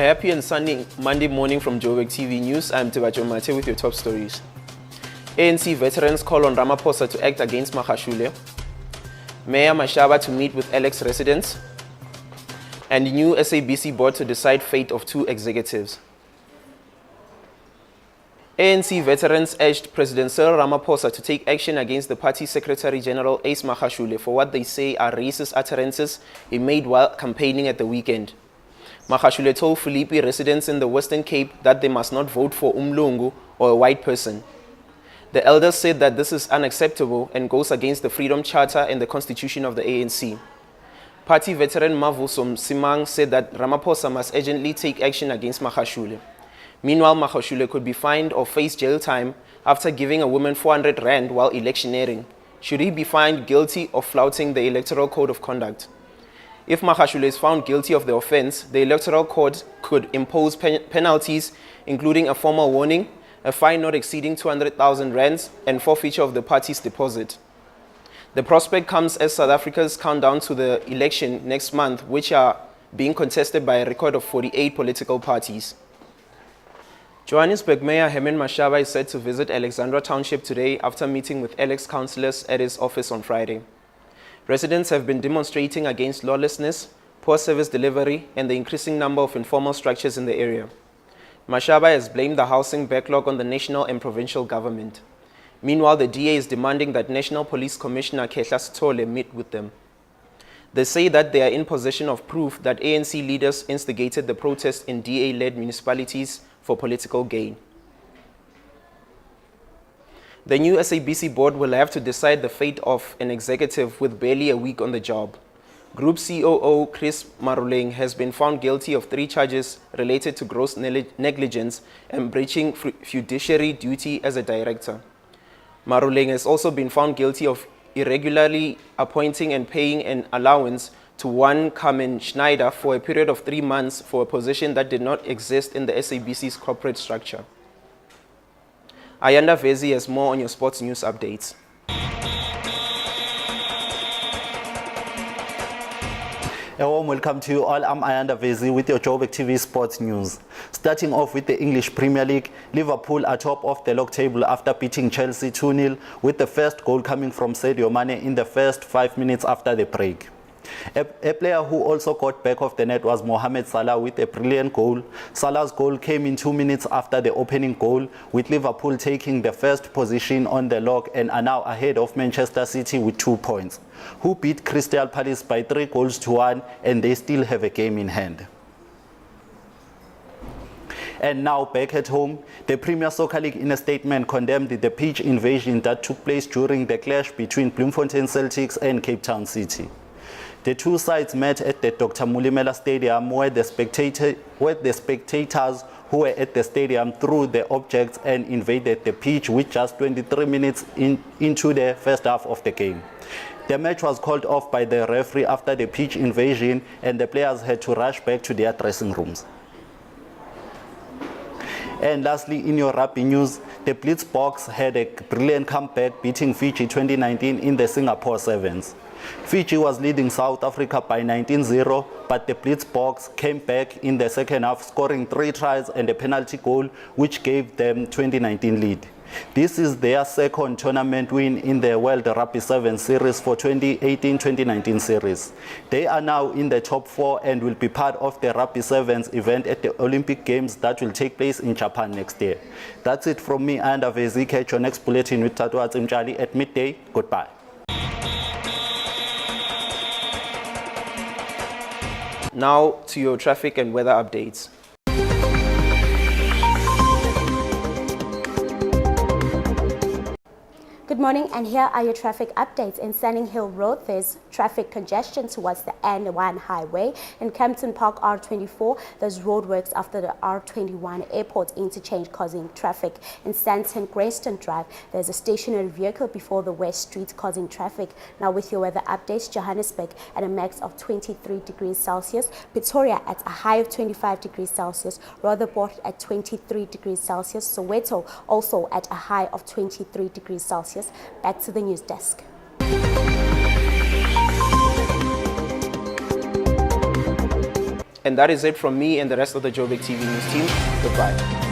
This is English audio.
happy and sunny Monday morning from Joburgtv News. I'm Tebajo Mate with your top stories. ANC veterans call on Ramaphosa to act against Magashule. Mayor Mashaba to meet with Alex residents. And new SABC board to decide fate of 2 executives. ANC veterans urged President Cyril Ramaphosa to take action against the party Secretary General Ace Magashule for what they say are racist utterances he made while campaigning at the weekend. Magashule told Philippi residents in the Western Cape that they must not vote for umlungu or a white person. The elders said that this is unacceptable and goes against the Freedom Charter and the Constitution of the ANC. Party veteran Mavuso Simang said that Ramaphosa must urgently take action against Magashule. Meanwhile, Magashule could be fined or face jail time after giving a woman 400 rand while electioneering, should he be found guilty of flouting the Electoral Code of Conduct. If Magashule is found guilty of the offense, the Electoral Code could impose penalties, including a formal warning, a fine not exceeding 200,000 rands, and forfeiture of the party's deposit. The prospect comes as South Africa's countdown to the election next month, which are being contested by a record of 48 political parties. Johannesburg Mayor Herman Mashaba is said to visit Alexandra Township today after meeting with Alex councillors at his office on Friday. Residents have been demonstrating against lawlessness, poor service delivery, and the increasing number of informal structures in the area. Mashaba has blamed the housing backlog on the national and provincial government. Meanwhile, the DA is demanding that National Police Commissioner Kehla Sithole meet with them. They say that they are in possession of proof that ANC leaders instigated the protest in DA-led municipalities for political gain. The new SABC board will have to decide the fate of an executive with barely a week on the job. Group COO Chris Maruleng has been found guilty of 3 charges related to gross negligence and breaching fiduciary duty as a director. Maruleng has also been found guilty of irregularly appointing and paying an allowance to one Carmen Schneider for a period of 3 months for a position that did not exist in the SABC's corporate structure. Ayanda Vezi has more on your sports news updates. A warm welcome to you all. I'm Ayanda Vezi with your Joburgtv Sports News. Starting off with the English Premier League, Liverpool are top of the log table after beating Chelsea 2-0, with the first goal coming from Sadio Mane in the first 5 minutes after the break. A player who also got back of the net was Mohamed Salah with a brilliant goal. Salah's goal came in 2 minutes after the opening goal, with Liverpool taking the first position on the log and are now ahead of Manchester City with 2 points, who beat Crystal Palace by 3-1, and they still have a game in hand. And now back at home, the Premier Soccer League in a statement condemned the pitch invasion that took place during the clash between Bloemfontein Celtics and Cape Town City. The 2 sides met at the Dr. Mulimela Stadium, where the spectators who were at the stadium threw the objects and invaded the pitch with just 23 minutes into the first half of the game. The match was called off by the referee after the pitch invasion, and the players had to rush back to their dressing rooms. And lastly, in your rugby news, the Blitzboks had a brilliant comeback, beating Fiji 2019 in the Singapore Sevens. Fiji was leading South Africa by 19-0, but the Blitzboks came back in the second half, scoring 3 tries and a penalty goal, which gave them 2019 lead. This is their second tournament win in the World Rugby Sevens series for 2018-2019 series. They are now in the top 4 and will be part of the Rugby Sevens event at the Olympic Games that will take place in Japan next year. That's it from me, Ayanda Vezi. Catch your next bulletin with Tatu Mjali at midday. Goodbye. Now to your traffic and weather updates. Good morning, and here are your traffic updates. In Sunning Hill Road, there's traffic congestion towards the N1 highway. In Kempton Park R24, there's roadworks after the R21 airport interchange causing traffic. In Sandton Greyston Drive, there's a stationary vehicle before the West Street causing traffic. Now with your weather updates, Johannesburg at a max of 23 degrees Celsius, Pretoria at a high of 25 degrees Celsius, Rotherport at 23 degrees Celsius, Soweto also at a high of 23 degrees Celsius. Back to the news desk. And that is it from me and the rest of the Joburgtv News team. Goodbye.